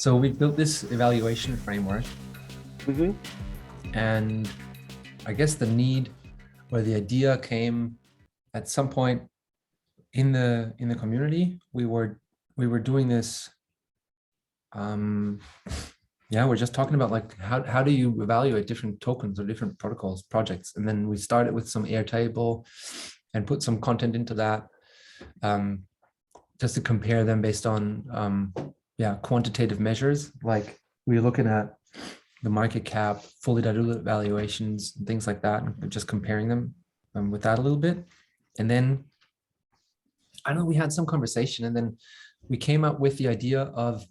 So we built this evaluation framework, Mm-hmm. and I guess the need or the idea came at some point in the community. We were doing this. Um, yeah, we're just talking about like how do you evaluate different tokens or different protocols projects, and then we started with some Airtable and put some content into that, um, just to compare them based on quantitative measures. Like we're looking at the market cap, fully diluted valuations, and things like that, and just comparing them with that a little bit. And then I know we had some conversation, and then we came up with the idea of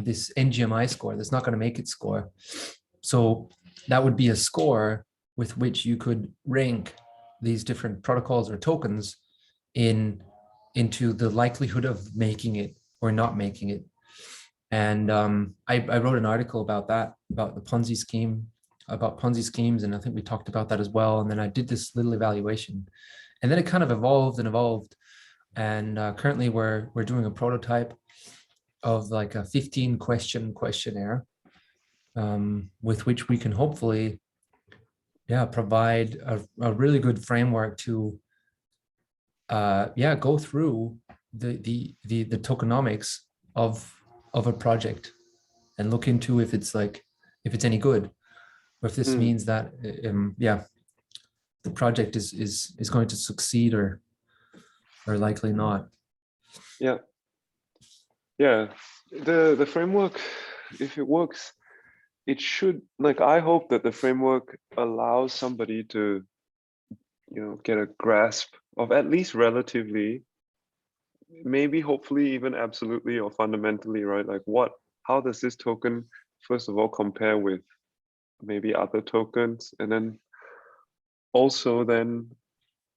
this NGMI score, that's not going to make it score. So that would be a score with which you could rank these different protocols or tokens into the likelihood of making it or not making it. And I wrote an article about that, about the Ponzi scheme, about Ponzi schemes, and I think we talked about that as well. And then I did this little evaluation, and then it kind of evolved and evolved. And currently, we're doing a prototype of like a 15 question questionnaire, with which we can hopefully, provide a really good framework to, go through the tokenomics of a project and look into if it's any good, or if this Mm. means that the project is going to succeed or likely not. Yeah. Yeah. The framework, if it works, it should, like, I hope that the framework allows somebody to, get a grasp of at least relatively, maybe hopefully even absolutely or fundamentally, right? Like how does this token, first of all, compare with maybe other tokens? And then also then,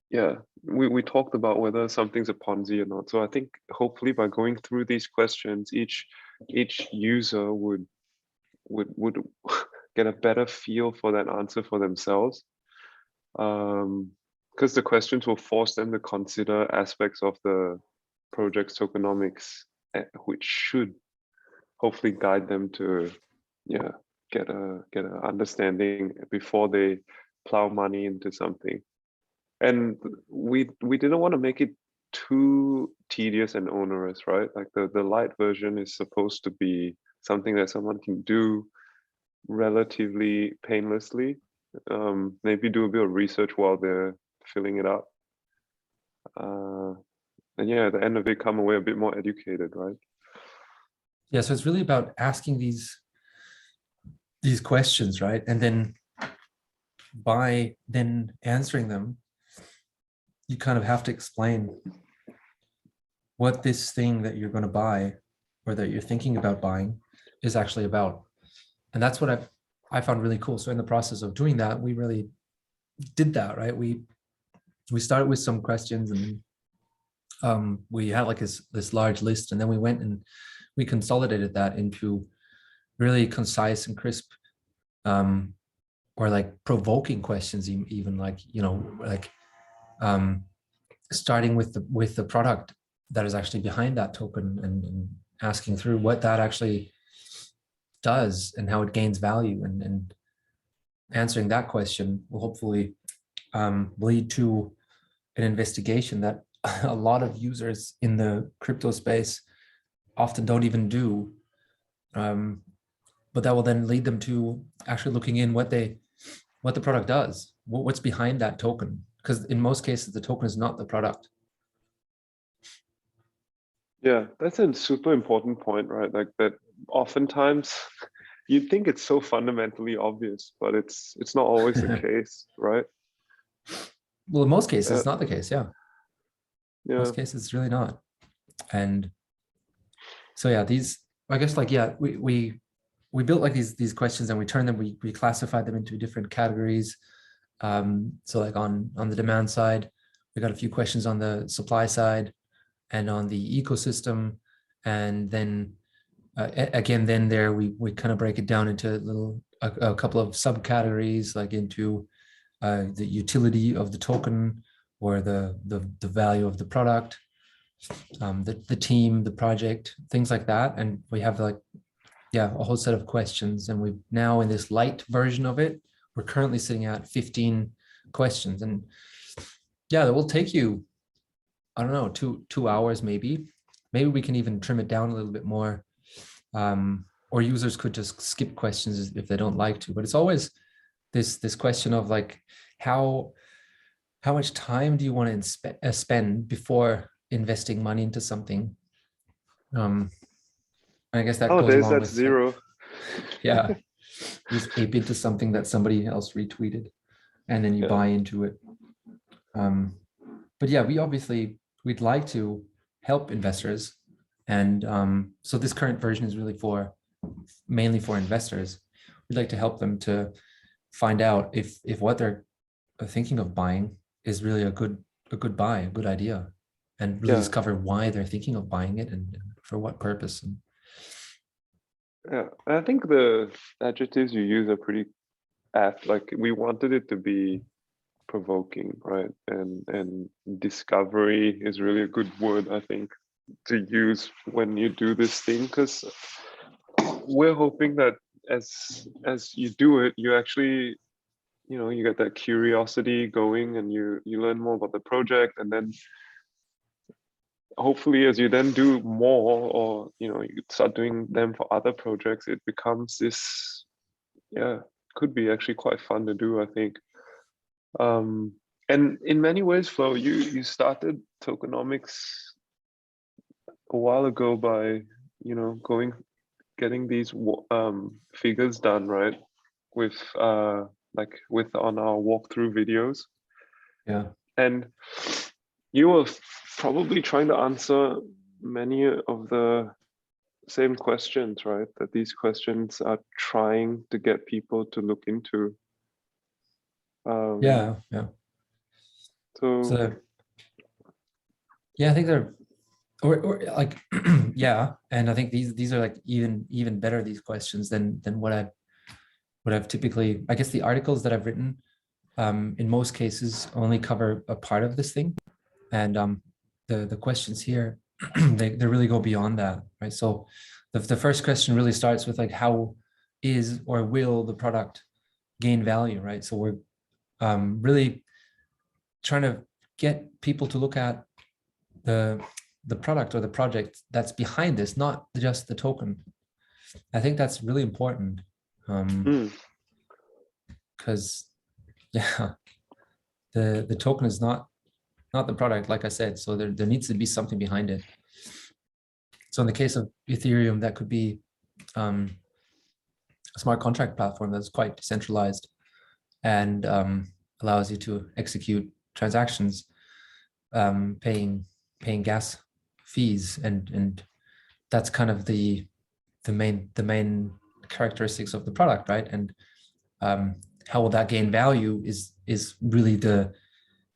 yeah, we talked about whether something's a Ponzi or not. So I think hopefully by going through these questions, each user would get a better feel for that answer for themselves. Because the questions will force them to consider aspects of the project's tokenomics, which should hopefully guide them to, get a understanding before they plow money into something. And we didn't want to make it too tedious and onerous, right? Like the light version is supposed to be something that someone can do relatively painlessly. Maybe do a bit of research while they're filling it up. And yeah, at the end of it, come away a bit more educated, right? Yeah, so it's really about asking these questions, right? And then by then answering them, you kind of have to explain what this thing that you're going to buy or that you're thinking about buying is actually about. And that's what I found really cool. So in the process of doing that, we really did that, right? We started with some questions, and we had like this large list, and then we went and we consolidated that into really concise and crisp, or like provoking questions, even like, like starting with the product that is actually behind that token, and asking through what that actually does and how it gains value, and answering that question will hopefully lead to an investigation that a lot of users in the crypto space often don't even do, but that will then lead them to actually looking in what the product does, what's behind that token, because in most cases the token is not the product. Yeah, that's a super important point, right? Like that oftentimes you'd think it's so fundamentally obvious, but it's not always the case, right? Well, in most cases it's not the case. Yeah, most Yeah. cases it's really not. And so yeah, these, I guess, like, yeah, we built like these questions, and we turned them, we classified them into different categories. So like on the demand side, we got a few questions on the supply side and on the ecosystem. And then again, then there we kind of break it down into a couple of subcategories, like into the utility of the token, or the value of the product, the team, the project, things like that. And we have like a whole set of questions. And we've now, in this light version of it, we're currently sitting at 15 questions. And yeah, that will take you, I don't know, two hours maybe. Maybe we can even trim it down a little bit more. Or users could just skip questions if they don't like to. But it's always this question of like, how much time do you want to spend before investing money into something? I guess that goes Nowadays, along that's with zero. yeah, you just ape into something that somebody else retweeted, and then you buy into it. But yeah, we'd like to help investors, and so this current version is really mainly for investors. We'd like to help them to find out if what they're thinking of buying is really a good buy, a good idea, and really discover why they're thinking of buying it and for what purpose. And yeah, I think the adjectives you use are pretty apt. Like, we wanted it to be provoking, right? And discovery is really a good word, I think, to use when you do this thing, because we're hoping that as you do it, you actually, you get that curiosity going, and you learn more about the project, and then hopefully as you then do more, or you start doing them for other projects, it becomes this, could be actually quite fun to do, I think. And in many ways, Flo, you started Tokenomics a while ago by getting these figures done, right, with on our walkthrough videos. yeah, and you were probably trying to answer many of the same questions, right, that these questions are trying to get people to look into. yeah. So So yeah, I think they're or like yeah, and I think these are like even better, these questions, than what I've typically, I guess the articles that I've written in most cases only cover a part of this thing, and the questions here they really go beyond that, right? So the first question really starts with like, how is or will the product gain value, right? So we're really trying to get people to look at the product or the project that's behind this, not just the token. I think that's really important, because yeah, the token is not the product, like I said. So there needs to be something behind it. So in the case of Ethereum, that could be a smart contract platform that's quite decentralized and allows you to execute transactions, paying gas fees, and that's kind of the main characteristics of the product, right? And how will that gain value is really the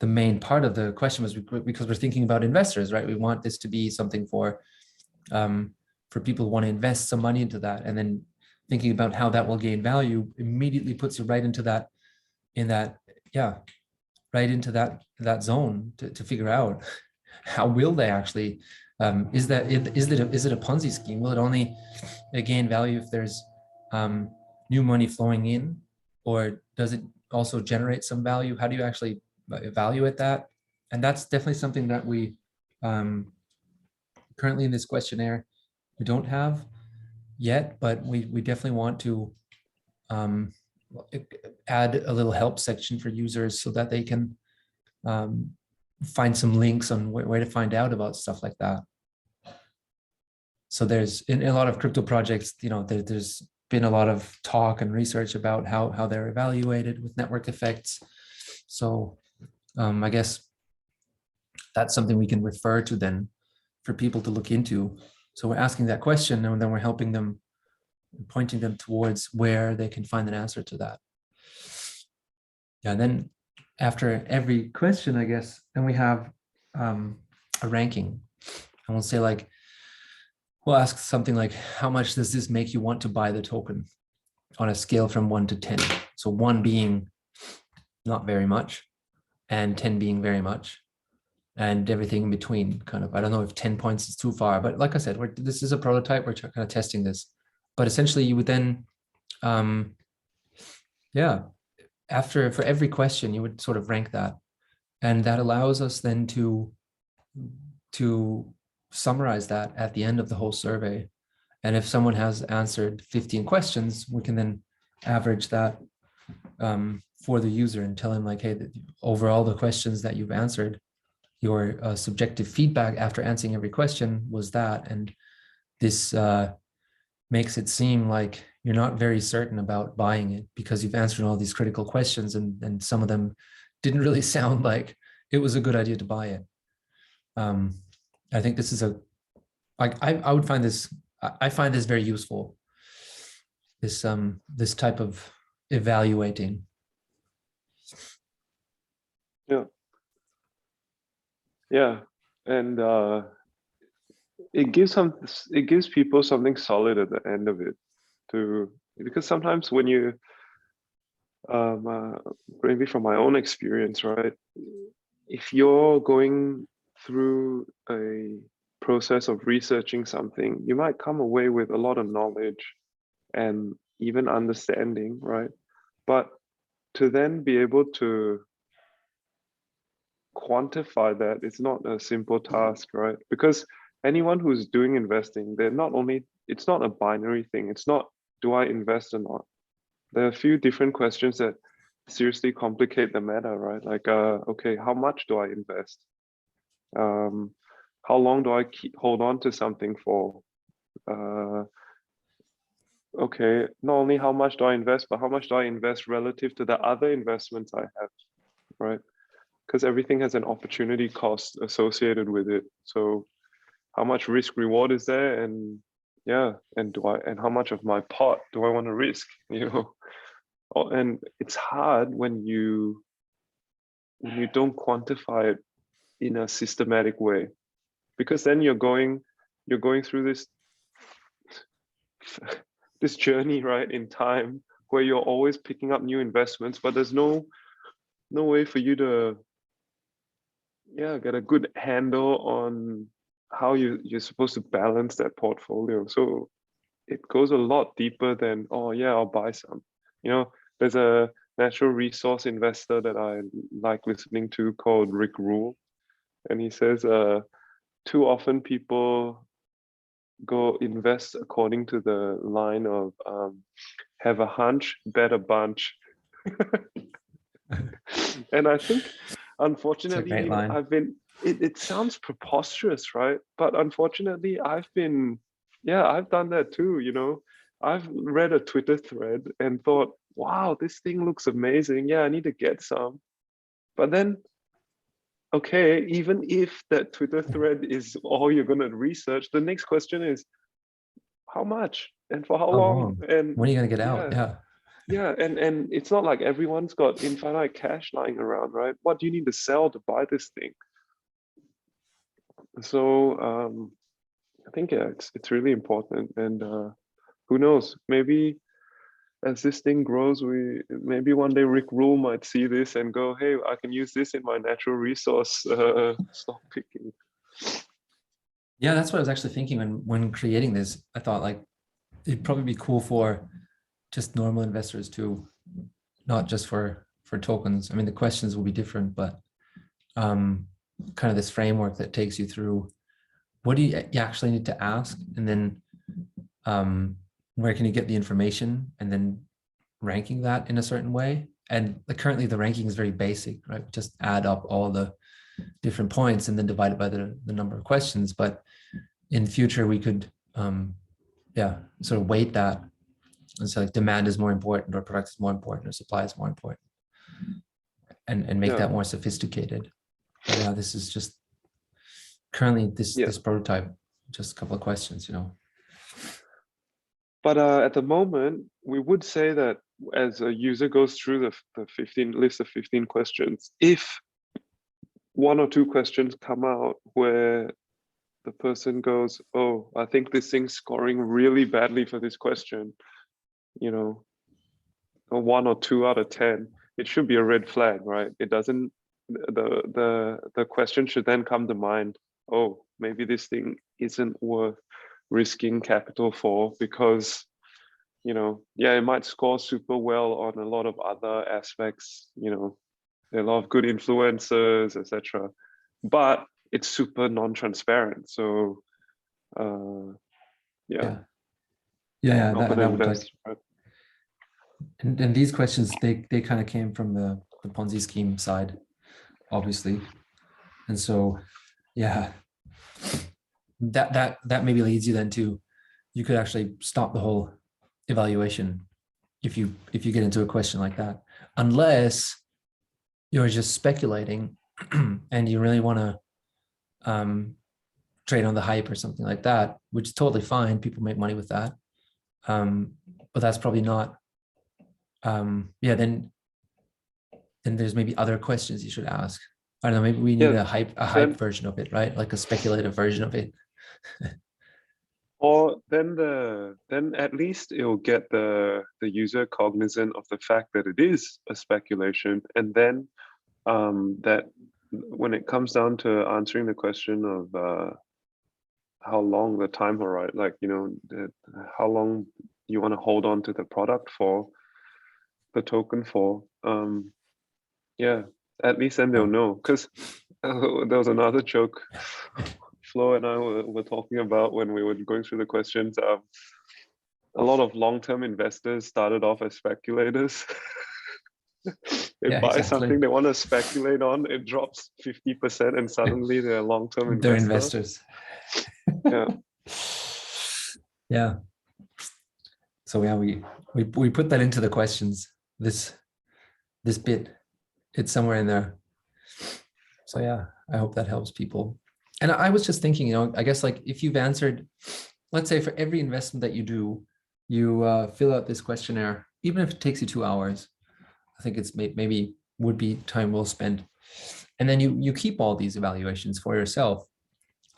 main part of the question, was because we're thinking about investors, right? We want this to be something for people who want to invest some money into that, and then thinking about how that will gain value immediately puts you right into that right into that zone to figure out how will they actually is it a Ponzi scheme? Will it only gain value if there's new money flowing in, or does it also generate some value? How do you actually evaluate that? And that's definitely something that we currently in this questionnaire we don't have yet, but we definitely want to add a little help section for users so that they can find some links on where to find out about stuff like that. So there's in a lot of crypto projects, there's been a lot of talk and research about how they're evaluated with network effects. So I guess that's something we can refer to then for people to look into. So we're asking that question, and then we're helping them, pointing them towards where they can find an answer to that. Yeah, and then after every question, I guess, then we have a ranking. And we'll say like, we'll ask something like, how much does this make you want to buy the token on a scale from 1 to 10? So 1 being not very much, and 10 being very much, and everything in between, kind of. I don't know if 10 points is too far, but like I said, this is a prototype. We're kind of testing this. but essentially you would then, yeah, for every question, you would sort of rank that. And that allows us then to summarize that at the end of the whole survey. And if someone has answered 15 questions, we can then average that for the user and tell him like, hey, overall the questions that you've answered, your subjective feedback after answering every question was that. And this makes it seem like you're not very certain about buying it because you've answered all these critical questions, and some of them didn't really sound like it was a good idea to buy it. I think this is I would find this, I find this very useful. This type of evaluating. Yeah. Yeah. And it gives people something solid at the end of it because sometimes when you maybe from my own experience, right? If you're going through a process of researching something, you might come away with a lot of knowledge and even understanding, right? But to then be able to quantify that, it's not a simple task, right? Because anyone who's doing investing, it's not a binary thing. It's not, do I invest or not? There are a few different questions that seriously complicate the matter, right? Like, okay, how much do I invest? How long do I hold on to something for? Okay, not only how much do I invest, but how much do I invest relative to the other investments I have, right? Because everything has an opportunity cost associated with it. So how much risk reward is there? And yeah, and how much of my pot do I want to risk? And it's hard when you don't quantify it in a systematic way, because then you're going through this journey, right, in time, where you're always picking up new investments, but there's no way for you to get a good handle on how you're supposed to balance that portfolio. So it goes a lot deeper than, oh yeah, I'll buy some. There's a natural resource investor that I like listening to called Rick Rule, and he says too often people go invest according to the line of have a hunch, bet a bunch. And I think, unfortunately, It's a great line. it sounds preposterous, right? But unfortunately, I've done that too. I've read a Twitter thread and thought, wow, this thing looks amazing. Yeah, I need to get some. But then, okay, even if that Twitter thread is all you're going to research, the next question is, how much and for how How long? long? And When are you gonna get out? yeah, Yeah. yeah, and it's not like everyone's got infinite cash lying around, right? What do you need to sell to buy this thing? So I think, yeah, it's really important. And who knows, maybe as this thing grows, maybe one day Rick Rule might see this and go, hey, I can use this in my natural resource stock picking. Yeah, that's what I was actually thinking when creating this. I thought like it'd probably be cool for just normal investors too, not just for tokens. I mean, the questions will be different, but kind of this framework that takes you through what do you actually need to ask, and then where can you get the information, and then ranking that in a certain way. And currently the ranking is very basic, right? Just add up all the different points and then divide it by the number of questions. But in future, we could, sort of weight that. And so like demand is more important, or product is more important, or supply is more important, and make Yeah, that more sophisticated. But yeah, this is just currently yeah. this prototype, just a couple of questions. But at the moment, we would say that as a user goes through the 15 list of 15 questions, if one or two questions come out where the person goes, oh, I think this thing's scoring really badly for this question, a 1 or 2 out of 10, it should be a red flag, right? It doesn't, the question should then come to mind, oh, maybe this thing isn't worth risking capital for, because you know, yeah, it might score super well on a lot of other aspects, you know, there are a lot of good influencers, etc. But it's super non-transparent. So yeah, Yeah. Yeah, not and gonna that would like, invest. Right? and these questions, they kind of came from the Ponzi scheme side, obviously. And so, yeah, that maybe leads you then to, you could actually stop the whole evaluation if you get into a question like that, unless you're just speculating and you really want to trade on the hype or something like that, which is totally fine. People make money with that. But that's probably not, yeah, then there's maybe other questions you should ask. I don't know, maybe we need Yeah, a hype then version of it, right? Like a speculative version of it. or then at least it'll get the user cognizant of the fact that it is a speculation, and then that when it comes down to answering the question of how long the time horizon, like, you know, how long you want to hold on to the product for, the token for, yeah, at least then they'll know. Because there was another joke Flo and I were talking about when we were going through the questions. A lot of long-term investors started off as speculators. They Yeah, buy exactly. something they want to speculate on, it drops 50%, and suddenly they're a long-term They're investor. investors. Yeah. Yeah. So yeah, we put that into the questions. This bit, it's somewhere in there. So yeah, I hope that helps people. And I was just thinking, you know, I guess like if you've answered, let's say for every investment that you do, you fill out this questionnaire, even if it takes you 2 hours. I think it's maybe would be time well spent. And then you keep all these evaluations for yourself.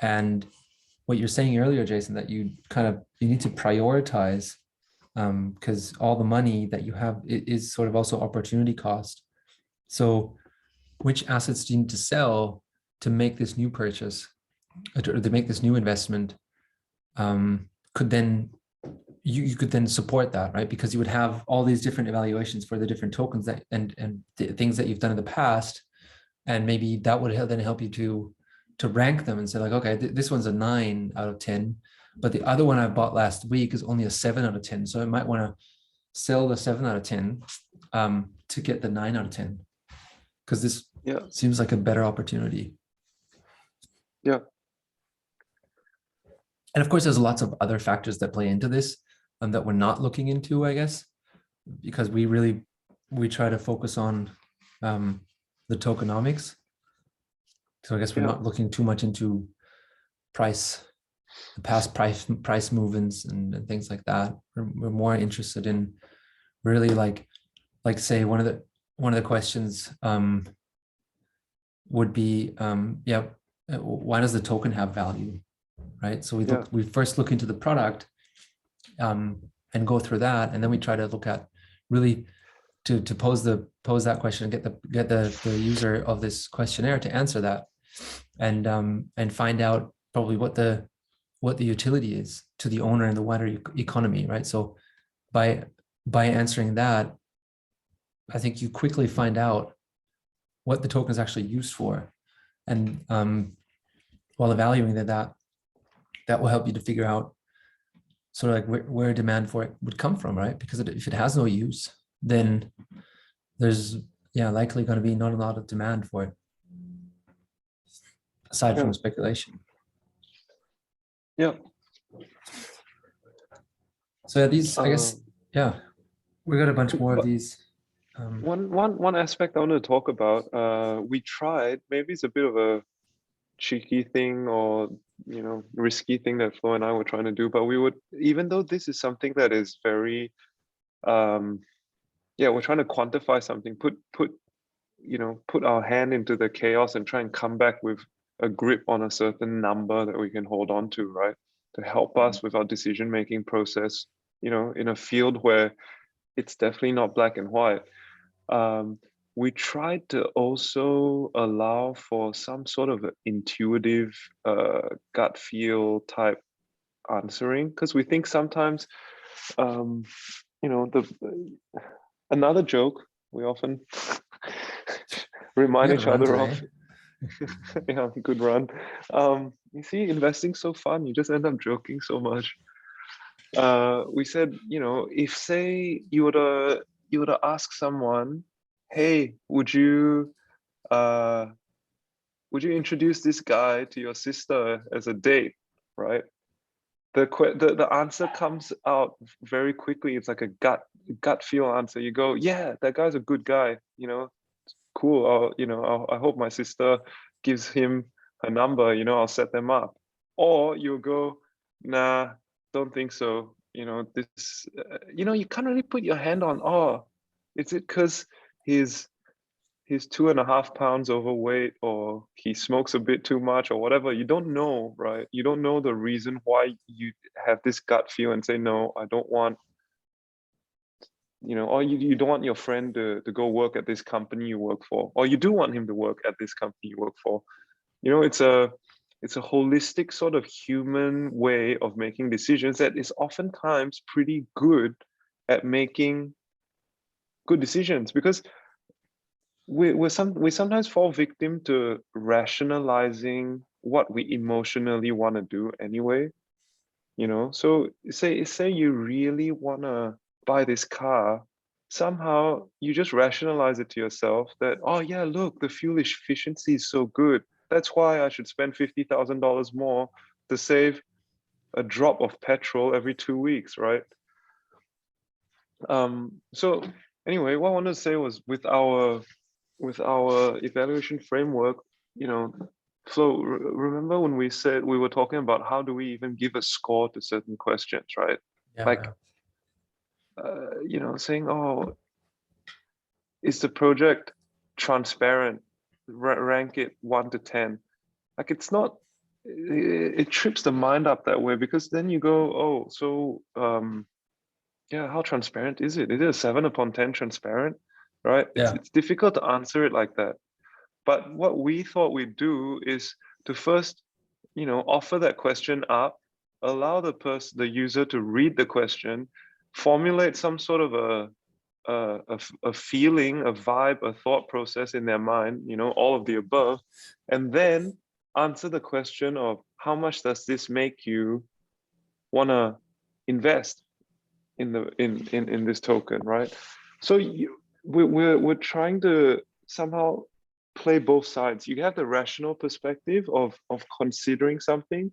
And what you're saying earlier, Jason, that you need to prioritize, because all the money that you have is sort of also opportunity cost. So which assets do you need to sell to make this new purchase, or to make this new investment? Could then you could then support that, right? Because you would have all these different evaluations for the different tokens that and things that you've done in the past, and maybe that would then help you to rank them and say like, okay, this one's a 9 out of 10, but the other one I bought last week is only a 7 out of 10. So I might want to sell the 7 out of 10 to get the 9 out of 10, because this seems like a better opportunity. Yeah. And of course, there's lots of other factors that play into this that we're not looking into, I guess, because we try to focus on the tokenomics. So I guess we're not looking too much into the past price movements and things like that. We're more interested in really like say one of the questions would be why does the token have value, right? So we first look into the product and go through that, and then we try to look at really to pose that question and get the user of this questionnaire to answer that, and find out probably what the utility is to the owner and the wider economy, right? So by answering that, I think you quickly find out what the token is actually used for, and while evaluating that will help you to figure out sort of like where demand for it would come from, right? Because if it has no use, then there's likely going to be not a lot of demand for it, aside from speculation. Yeah. So these, I guess, we got a bunch more of these. One aspect I want to talk about, we tried, maybe it's a bit of a cheeky thing or, you know, risky thing that Flo and I were trying to do, but we would, even though this is something that is very, we're trying to quantify something, put our hand into the chaos and try and come back with a grip on a certain number that we can hold on to, right? To help us with our decision-making process, you know, in a field where it's definitely not black and white. We tried to also allow for some sort of intuitive gut feel type answering, because we think sometimes You know, another joke we often remind You had each a run other today. of. Yeah, good run. You see, investing so fun, you just end up joking so much. We said, you know, if say you were to ask someone, hey, would you introduce this guy to your sister as a date, right? The answer comes out very quickly. It's like a gut feel answer. You go, yeah, that guy's a good guy, you know, cool. I hope my sister gives him her number, you know, I'll set them up. Or you'll go, nah, don't think so. You know, you can't really put your hand on, oh, is it because he's 2.5 pounds overweight, or he smokes a bit too much, or whatever. You don't know, right? You don't know the reason why you have this gut feel and say, no, I don't want, you know, or you don't want your friend to go work at this company you work for, or you do want him to work at this company you work for. You know, it's a holistic sort of human way of making decisions that is oftentimes pretty good at making good decisions, because we sometimes fall victim to rationalizing what we emotionally want to do anyway, you know. So say you really want to buy this car, somehow you just rationalize it to yourself that, oh yeah, look, the fuel efficiency is so good, that's why I should spend $50,000 more to save a drop of petrol every 2 weeks, right? So anyway, what I wanted to say was, with our evaluation framework, you know, Flo, remember when we said we were talking about how do we even give a score to certain questions, right? Like, Yeah. you know, saying, oh, is the project transparent? Rank it 1 to 10. Like, it's not. It trips the mind up that way, because then you go, oh, so yeah, how transparent is it? Is it a 7/10 transparent? Right? Yeah. It's difficult to answer it like that. But what we thought we'd do is to first, you know, offer that question up, allow the user to read the question, formulate some sort of a feeling, a vibe, a thought process in their mind, you know, all of the above, and then answer the question of how much does this make you want to invest in this token, right? So we're trying to somehow play both sides. You have the rational perspective of considering something,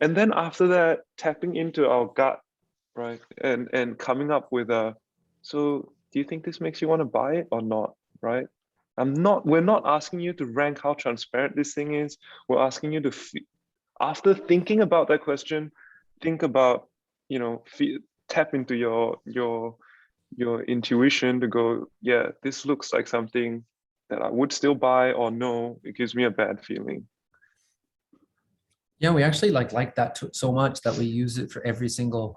and then after that, tapping into our gut, right? And coming up with a, so do you think this makes you want to buy it or not, right? We're not asking you to rank how transparent this thing is. We're asking you to, after thinking about that question, think about, you know, tap into your intuition to go, yeah, this looks like something that I would still buy, or no, it gives me a bad feeling. Yeah, we actually like that so much that we use it for every single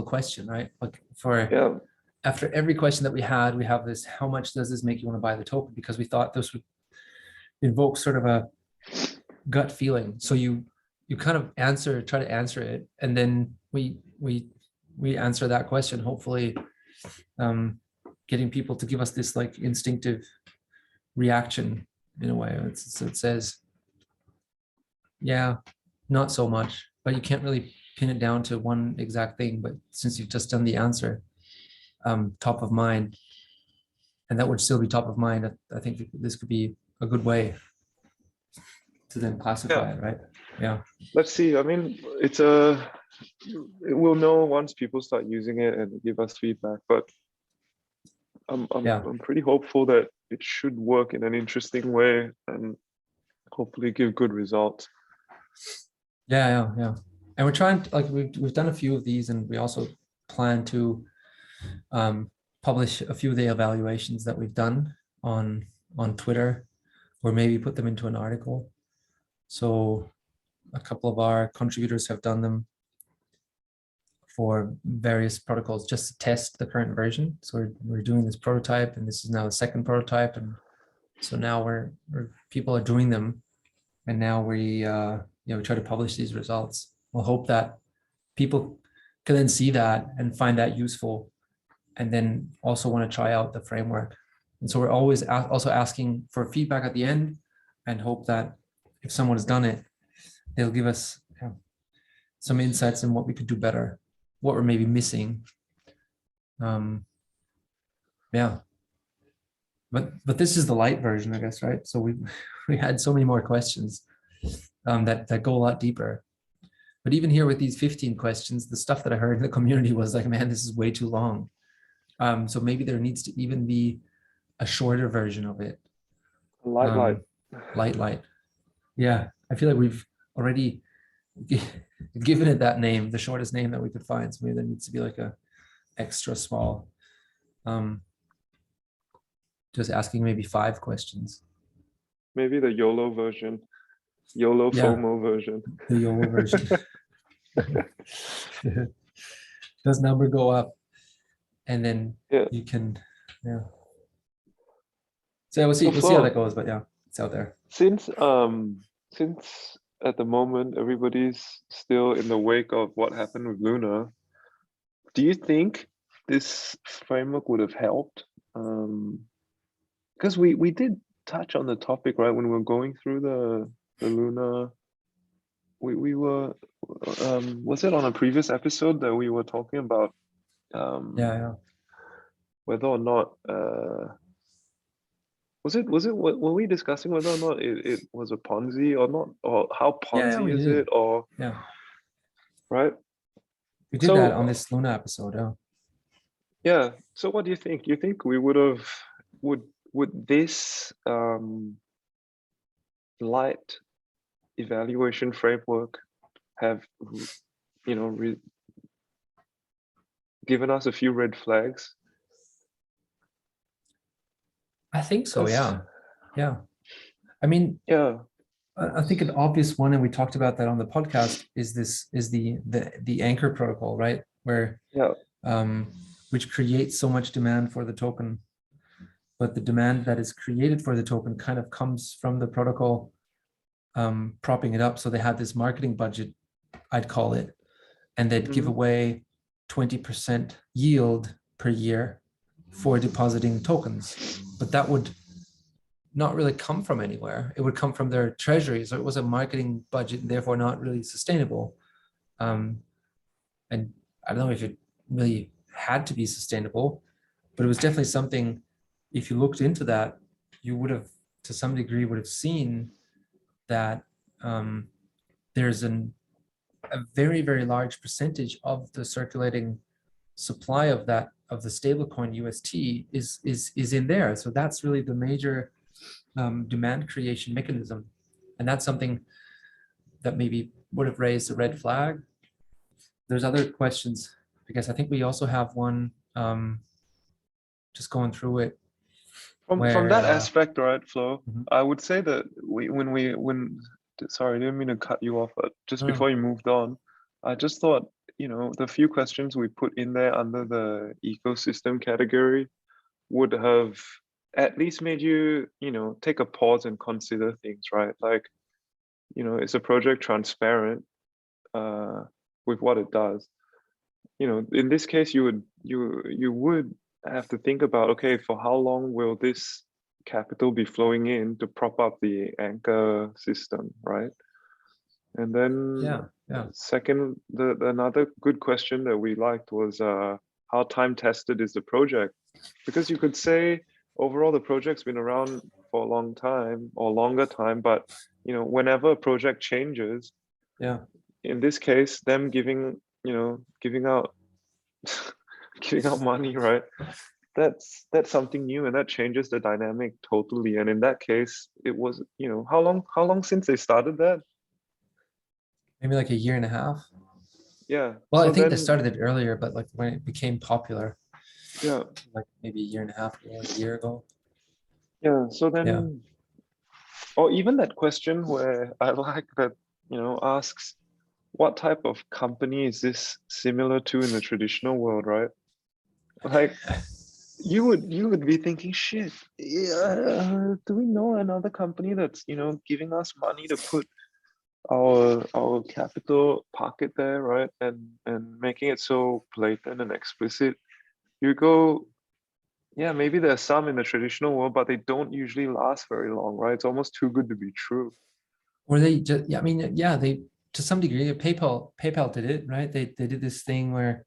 question, right? Like Yeah, after every question that we had, we have this, how much does this make you want to buy the token? Because we thought this would invoke sort of a gut feeling. So you kind of try to answer it, and then we answer that question, hopefully getting people to give us this like instinctive reaction in a way. It says, yeah, not so much, but you can't really pin it down to one exact thing. But since you've just done the answer, top of mind, and that would still be top of mind, I think this could be a good way to then classify it, right? Yeah. let's see. I mean, we'll know once people start using it and give us feedback, but Yeah. I'm pretty hopeful that it should work in an interesting way and hopefully give good results. Yeah. And we're trying to, like, we've done a few of these, and we also plan to publish a few of the evaluations that we've done on Twitter, or maybe put them into an article. So a couple of our contributors have done them for various protocols just to test the current version. So we're doing this prototype, and this is now the second prototype, and so now people are doing them, and now we try to publish these results. We'll hope that people can then see that and find that useful, and then also want to try out the framework. And so we're always also asking for feedback at the end, and hope that if someone has done it, they'll give us some insights in what we could do better, what we're maybe missing. Yeah, but this is the light version, I guess, right? So we had so many more questions that go a lot deeper. But even here with these 15 questions, the stuff that I heard in the community was like, man, this is way too long. So maybe there needs to even be a shorter version of it. Light. Light. Yeah, I feel like we've already given it that name, the shortest name that we could find. So maybe there needs to be like a extra small, just asking maybe 5 questions. Maybe the YOLO version, YOLO FOMO version. The YOLO version. Does number go up? And then you can, So we'll see how that goes, but yeah, it's out there. Since at the moment everybody's still in the wake of what happened with Luna, do you think this framework would have helped? Because we did touch on the topic, right, when we were going through the Luna. We were was it on a previous episode that we were talking about whether or not were we discussing whether or not it was a Ponzi or not, or how Ponzi is it, or right? We did that on this Luna episode. Yeah. So what do you think? You think we would this light evaluation framework have given us a few red flags? I think so. Yeah. I mean, I think an obvious one, and we talked about that on the podcast, is the anchor protocol, right? Where which creates so much demand for the token, but the demand that is created for the token kind of comes from the protocol propping it up. So they had this marketing budget, I'd call it, and they'd give away 20% yield per year for depositing tokens, but that would not really come from anywhere. It would come from their treasury. So it was a marketing budget and therefore not really sustainable. And I don't know if it really had to be sustainable, but it was definitely something, if you looked into that, you would have, to some degree, would have seen that there's a very, very large percentage of the circulating supply of the stablecoin UST is in there. So that's really the major demand creation mechanism, and that's something that maybe would have raised a red flag. There's other questions, because I think we also have one, just going through it. From that aspect, right, Flo, I would say that sorry, I didn't mean to cut you off, but just before you moved on, I just thought, the few questions we put in there under the ecosystem category would have at least made you, take a pause and consider things, right? Like, is a project transparent with what it does? In this case, you would have to think about, okay, for how long will this capital be flowing in to prop up the anchor system, right? And then second, another good question that we liked was how time tested is the project? Because you could say overall the project's been around for a long time or longer time, but whenever a project changes, in this case, them giving out giving out money, right? That's something new, and that changes the dynamic totally. And in that case, it was, how long since they started that? Maybe like a year and a half. Yeah. Well, so I think they started it earlier, but like when it became popular, like maybe a year and a half or a year ago. Yeah. So then, or even that question where I like that, asks, what type of company is this similar to in the traditional world, right? Like, you would be thinking, shit, do we know another company that's giving us money to put our capital pocket there, right? And making it so blatant and explicit. You go, yeah, maybe there's some in the traditional world, but they don't usually last very long, right? It's almost too good to be true. Or they just, yeah, I mean, yeah, they, to some degree, PayPal did it, right? They did this thing where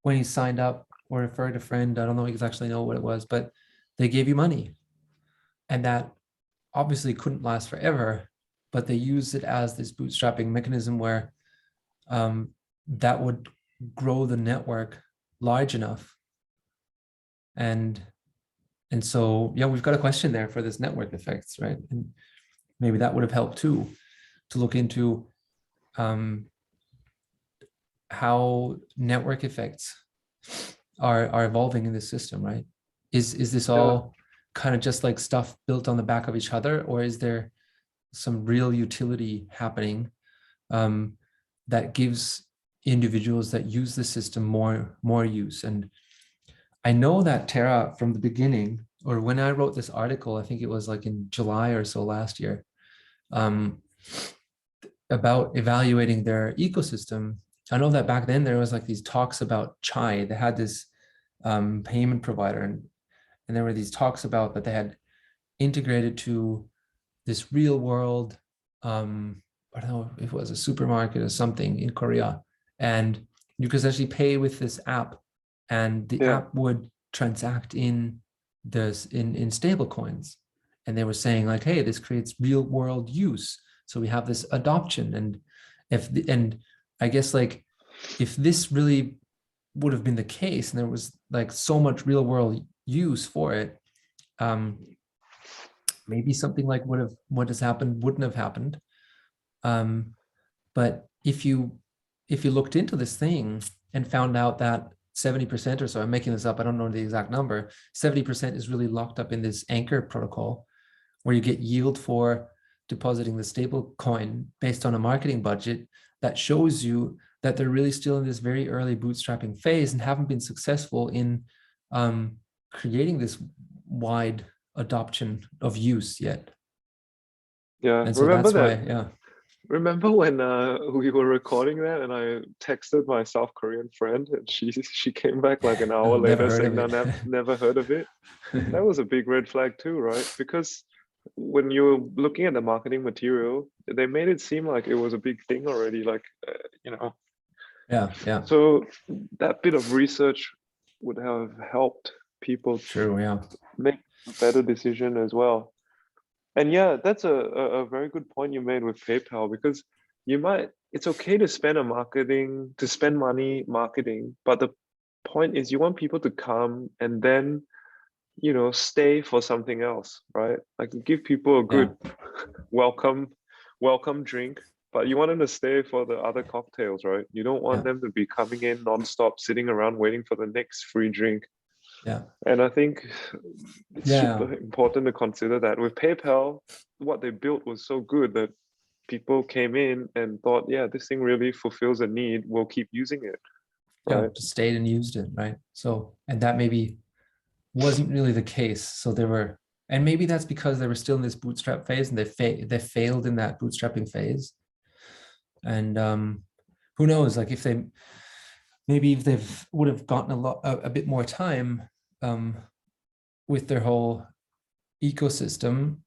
when you signed up or referred a friend, I don't know exactly know what it was, but they gave you money. And that obviously couldn't last forever, but they used it as this bootstrapping mechanism where that would grow the network large enough. And so, yeah, we've got a question there for this network effects, right? And maybe that would have helped too, to look into how network effects are evolving in this system, right? Is this all kind of just like stuff built on the back of each other, or is there some real utility happening that gives individuals that use the system more use? And I know that Terra from the beginning, or when I wrote this article, I think it was like in July or so last year, about evaluating their ecosystem. I know that back then there was like these talks about Chai. They had this payment provider, and there were these talks about that they had integrated to this real world, I don't know if it was a supermarket or something in Korea, and you could actually pay with this app, and the app would transact in this in stable coins. And they were saying like, hey, this creates real world use. So we have this adoption. And I guess like if this really would have been the case and there was like so much real world use for it, maybe something like what has happened wouldn't have happened. But if you looked into this thing and found out that 70% or so, I'm making this up, I don't know the exact number, 70% is really locked up in this anchor protocol where you get yield for depositing the stable coin based on a marketing budget, that shows you that they're really still in this very early bootstrapping phase and haven't been successful in creating this wide adoption of use yet. Yeah, and so remember that's that? why, yeah. Remember when we were recording that and I texted my South Korean friend and she came back like an hour Never later heard saying, of no, it. never heard of it. That was a big red flag too, right? Because when you're looking at the marketing material, they made it seem like it was a big thing already, like, you know. Yeah. So that bit of research would have helped people True, yeah. make a better decision as well. And yeah, that's a very good point you made with PayPal, because it's okay to spend money marketing, but the point is you want people to come and then, stay for something else, right? Like give people a good welcome drink, but you want them to stay for the other cocktails, right? You don't want them to be coming in nonstop, sitting around waiting for the next free drink. Yeah. And I think it's super important to consider that with PayPal, what they built was so good that people came in and thought, yeah, this thing really fulfills a need. We'll keep using it. Right? Yeah, just stayed and used it, right? So, and that maybe wasn't really the case. So and maybe that's because they were still in this bootstrap phase and they failed in that bootstrapping phase. And who knows, like if they would have gotten a bit more time with their whole ecosystem,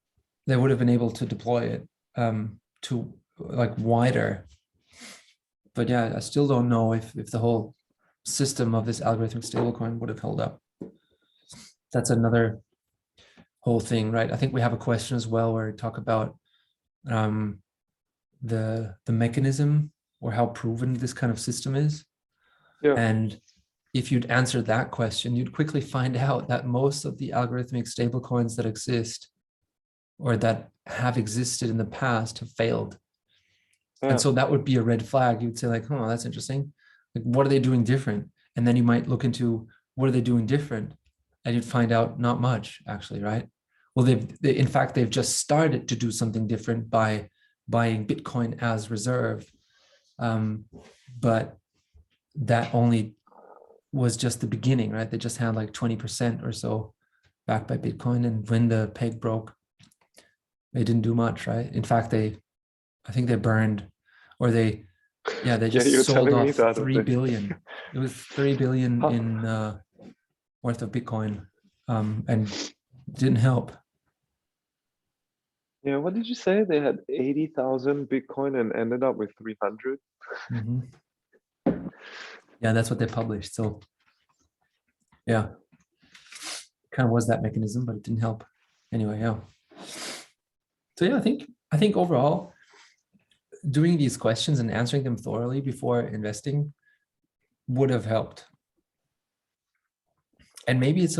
they would have been able to deploy it to like wider. But yeah, I still don't know if the whole system of this algorithmic stablecoin would have held up. That's another whole thing, right? I think we have a question as well where we talk about the mechanism or how proven this kind of system is. Yeah. And if you'd answer that question, you'd quickly find out that most of the algorithmic stablecoins that exist or that have existed in the past have failed. And so that would be a red flag. You'd say like, oh, that's interesting. Like, what are they doing different? And then you might look into what are they doing different? And you'd find out not much actually, right? Well, in fact, they've just started to do something different by buying Bitcoin as reserve. But that only was just the beginning, right? They just had like 20% or so backed by Bitcoin. And when the peg broke, they didn't do much, right? In fact, they I think they burned, or they Yeah, just you're sold telling me off the other 3 day. billion. It was 3 billion Huh. in worth of Bitcoin, and didn't help. Yeah, what did you say? They had 80,000 Bitcoin and ended up with 300. Mhm. Yeah, that's what they published. So yeah, kind of was that mechanism, but it didn't help. Anyway, yeah. So yeah, I think overall, doing these questions and answering them thoroughly before investing would have helped. And maybe it's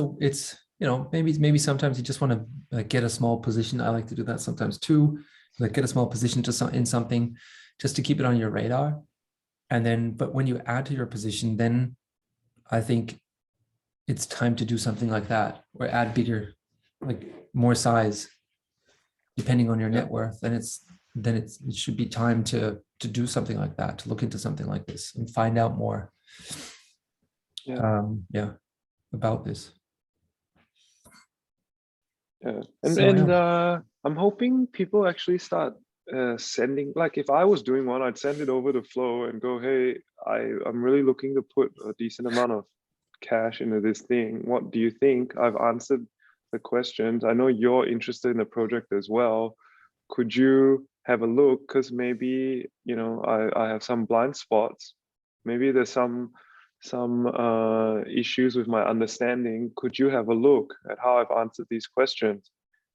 maybe sometimes you just want to like get a small position. I like to do that sometimes too, like get a small position in something just to keep it on your radar. And then, but when you add to your position, then I think it's time to do something like that, or add bigger, like more size, depending on your Yeah. net worth. And it should be time to do something like that, to look into something like this and find out more. Yeah. About this. Yeah. So I'm hoping people actually start sending, like if I was doing one, I'd send it over to Flow and go, hey, I'm really looking to put a decent amount of cash into this thing. What do you think? I've answered the questions. I know you're interested in the project as well. Could you have a look? Because maybe, I have some blind spots. Maybe there's some issues with my understanding. Could you have a look at how I've answered these questions?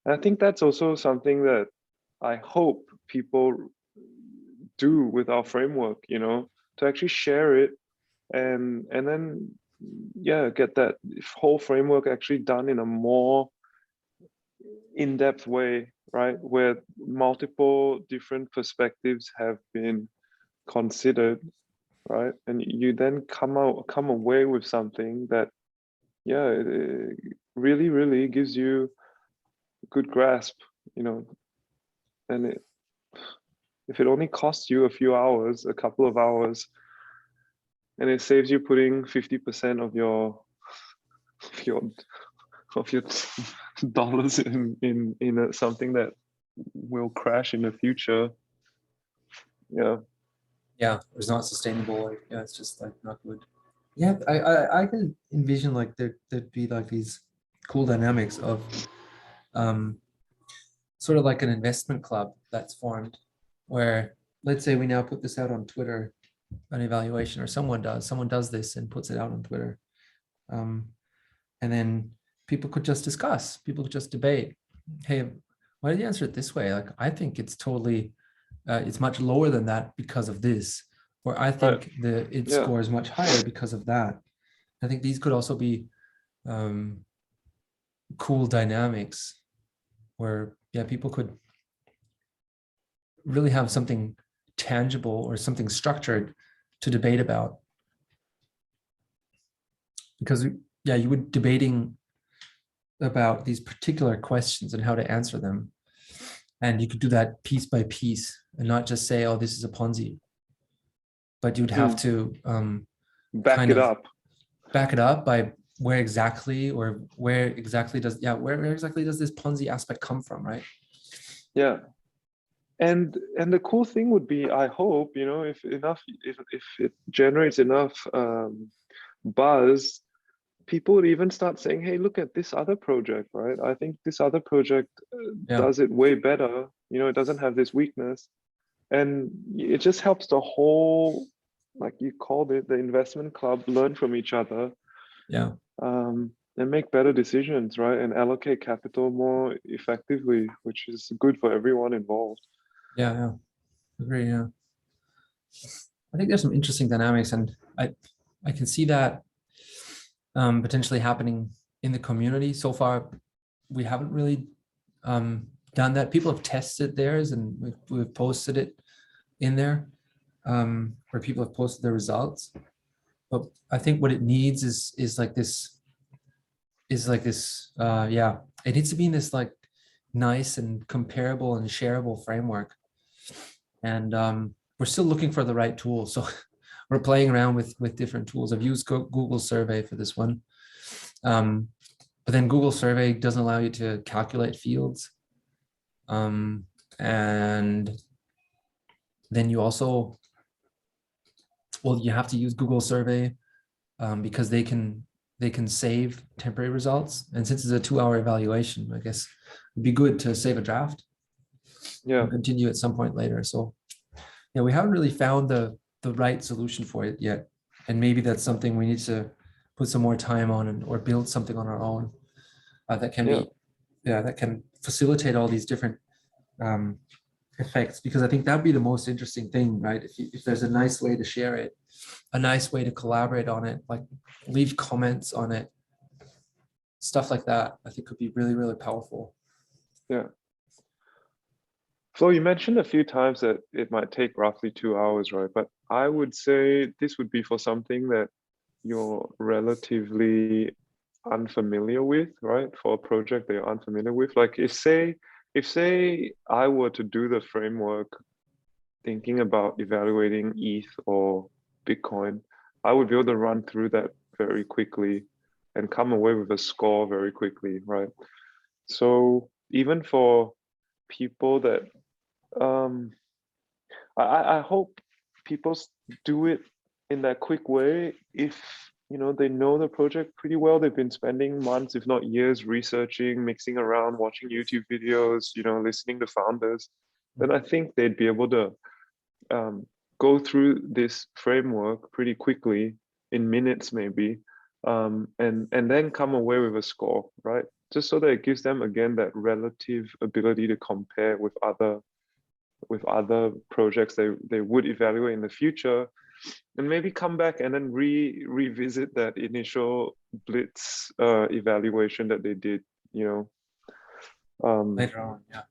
And I think that's also something that I hope people do with our framework, to actually share it and then get that whole framework actually done in a more in-depth way, right? Where multiple different perspectives have been considered, right? And you then come away with something that it really, really gives you a good grasp, and if it only costs you a few hours, a couple of hours, and it saves you putting 50% of your of your dollars in something that will crash in the future. it's not sustainable. Like, it's just like not good. Yeah, I can envision like there'd be like these cool dynamics of um sort of like an investment club that's formed, where let's say we now put this out on Twitter, an evaluation, or someone does this and puts it out on Twitter, and then people could just discuss, people could just debate, hey, why did you answer it this way? Like, I think it's totally it's much lower than that because of this, or I Right. think it Yeah. scores much higher because of that. I think these could also be cool dynamics where people could really have something tangible or something structured to debate about, because you would debating about these particular questions and how to answer them, and you could do that piece by piece and not just say, oh, this is a Ponzi, but you'd have to Back kind it of up. back it up by where exactly does this Ponzi aspect come from, right? Yeah. And the cool thing would be, I hope, if it generates enough buzz, people would even start saying, hey, look at this other project, right? I think this other project does it way better. It doesn't have this weakness. And it just helps the whole, like you called it, the investment club, learn from each other. Yeah. And make better decisions, right? And allocate capital more effectively, which is good for everyone involved. Yeah. Agree. Yeah. I think there's some interesting dynamics, and I can see that potentially happening in the community. So far, we haven't really done that. People have tested theirs, and we've posted it in there, where people have posted their results. But I think what it needs is like this. It needs to be in this like nice and comparable and shareable framework. And we're still looking for the right tool. So we're playing around with different tools. I've used Google Survey for this one. But then Google Survey doesn't allow you to calculate fields. And then you also, well, you have to use Google Survey because they can save temporary results. And since it's a 2-hour evaluation, I guess it'd be good to save a draft Yeah. and continue at some point later. So yeah, we haven't really found the right solution for it yet. And maybe that's something we need to put some more time on, or build something on our own that can Yeah. be, that can facilitate all these different effects, because I think that'd be the most interesting thing, right? If there's a nice way to share it, a nice way to collaborate on it, like leave comments on it, stuff like that, I think could be really, really powerful. Yeah. Flo, you mentioned a few times that it might take roughly 2 hours, right? But I would say this would be for something that you're relatively unfamiliar with, right? For a project that you're unfamiliar with. Like if say I were to do the framework thinking about evaluating ETH or Bitcoin, I would be able to run through that very quickly and come away with a score very quickly, right? So even for people that I hope people do it in that quick way if they know the project pretty well. They've been spending months, if not years, researching, mixing around, watching YouTube videos, listening to founders. Then I think they'd be able to go through this framework pretty quickly, in minutes maybe, and then come away with a score, right? Just so that it gives them again that relative ability to compare with other projects they would evaluate in the future, and maybe come back and then revisit that initial blitz evaluation that they did, Later on, yeah.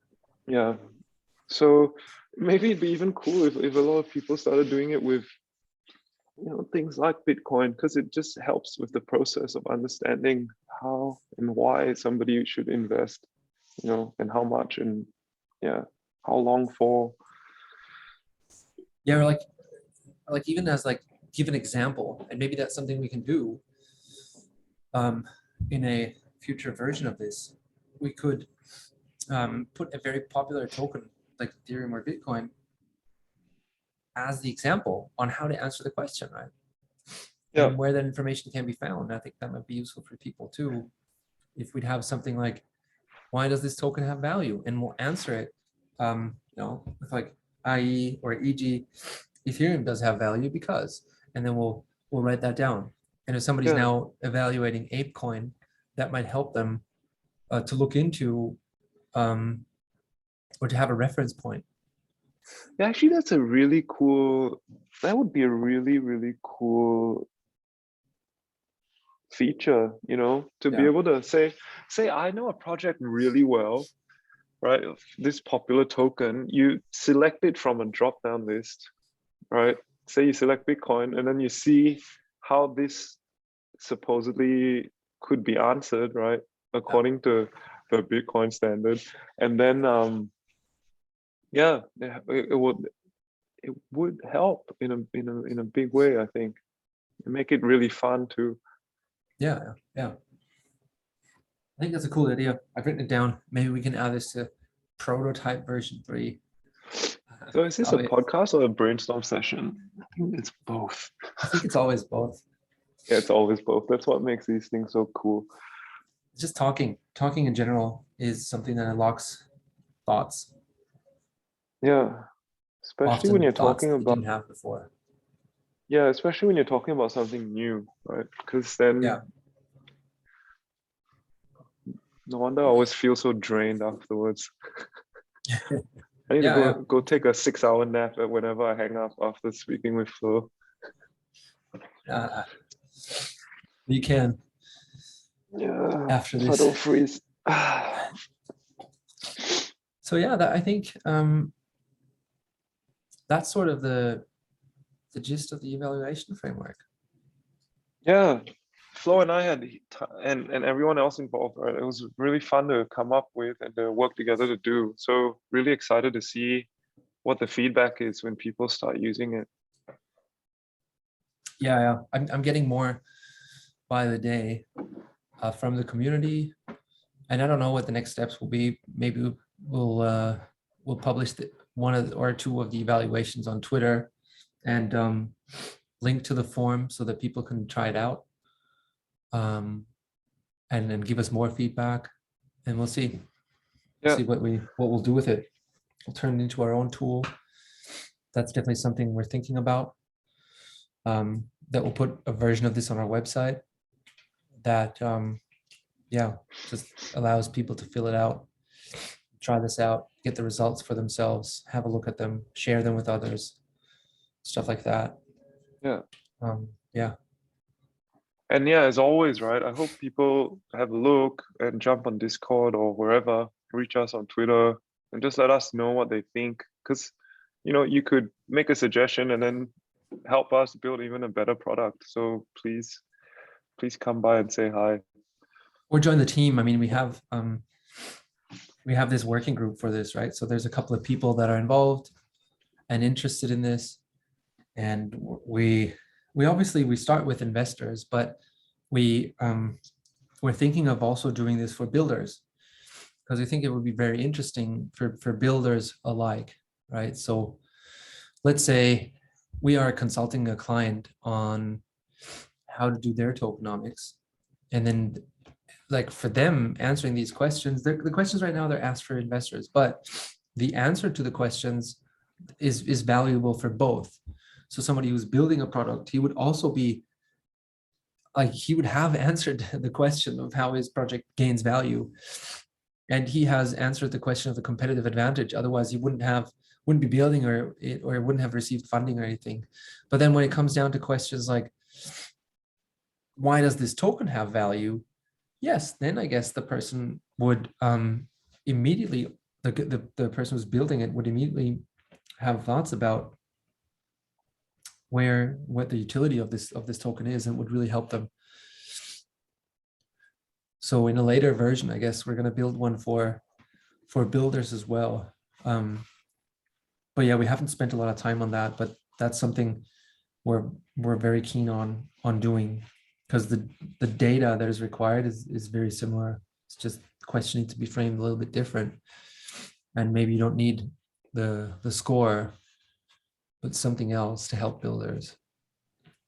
Yeah. So maybe it'd be even cool if a lot of people started doing it with things like Bitcoin, because it just helps with the process of understanding how and why somebody should invest, and how much, and how long for. Yeah, or like even as like give an example, and maybe that's something we can do in a future version of this. We could put a very popular token like Ethereum or Bitcoin as the example on how to answer the question, right? Yeah. And where that information can be found. I think that might be useful for people too. If we'd have something like, why does this token have value? And we'll answer it, with like IE or EG, Ethereum does have value because, and then we'll write that down. And if somebody's Yeah. now evaluating ApeCoin, that might help them to look into or to have a reference point. Yeah, actually, that would be a really, really cool feature, to be able to say, I know a project really well, right? This popular token, you select it from a drop-down list, right? Say you select Bitcoin, and then you see how this supposedly could be answered, right? According to the Bitcoin standard. And then, it would help in a big way, I think. And make it really fun too. Yeah. I think that's a cool idea. I've written it down. Maybe we can add this to prototype version 3. So is this a podcast or a brainstorm session? I think it's both. I think it's always both. Yeah, it's always both. That's what makes these things so cool. Just talking in general is something that unlocks thoughts. Yeah, especially when you're talking about, didn't have before. Yeah, especially when you're talking about something new, right? Because then, no wonder I always feel so drained afterwards. I need to go take a 6-hour nap whenever I hang up after speaking with Flo. You can. Yeah. After this. I don't freeze. So yeah, I think that's sort of the gist of the evaluation framework. Yeah, Flo and I had, and everyone else involved, right? It was really fun to come up with and to work together to do. So really excited to see what the feedback is when people start using it. Yeah. I'm getting more by the day from the community, and I don't know what the next steps will be. Maybe we'll we'll publish one or two of the evaluations on Twitter, and link to the form so that people can try it out, and then give us more feedback, and we'll see. Yeah. See what we'll do with it. We'll turn it into our own tool. That's definitely something we're thinking about. That we'll put a version of this on our website that yeah, just allows people to fill it out, try this out, get the results for themselves, have a look at them, share them with others, stuff like that. Yeah. Yeah. And yeah, as always, right? I hope people have a look and jump on Discord or wherever, reach us on Twitter and just let us know what they think. Because, you know, you could make a suggestion and then help us build even a better product. So please come by and say hi. Or join the team. I mean, we have this working group for this, right? So there's a couple of people that are involved and interested in this. And we obviously start with investors, but we're thinking of also doing this for builders, because we think it would be very interesting for builders alike, right? So let's say we are consulting a client on how to do their tokenomics, and then like for them answering these questions, the questions right now they're asked for investors, but the answer to the questions is valuable for both. So somebody who's building a product, he would also be like, he would have answered the question of how his project gains value, and he has answered the question of the competitive advantage. Otherwise he wouldn't be building or wouldn't have received funding or anything. But then when it comes down to questions like, why does this token have value? Yes, then I guess the person would immediately, the person who's building it would immediately have thoughts about what the utility of this token is, and would really help them. So in a later version, I guess we're going to build one for builders as well. But yeah, we haven't spent a lot of time on that, but that's something we're very keen on doing, because the data that is required is very similar. It's just the question needs to be framed a little bit different, and maybe you don't need the score, but something else to help builders.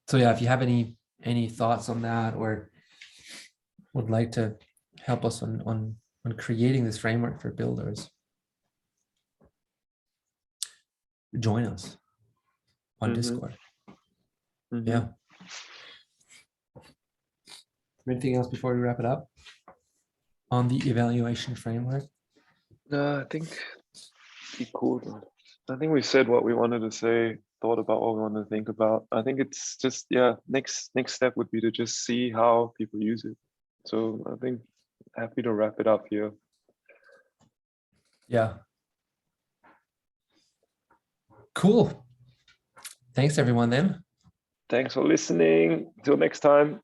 So yeah, if you have any thoughts on that, or would like to help us on creating this framework for builders, join us on Discord. Yeah. Anything else before we wrap it up on the evaluation framework? No, I think be cool. I think we said what we wanted to say, thought about what we wanted to think about. I think it's just, yeah, next step would be to just see how people use it. So I think happy to wrap it up here. Yeah. Cool. Thanks everyone then. Thanks for listening. Till next time.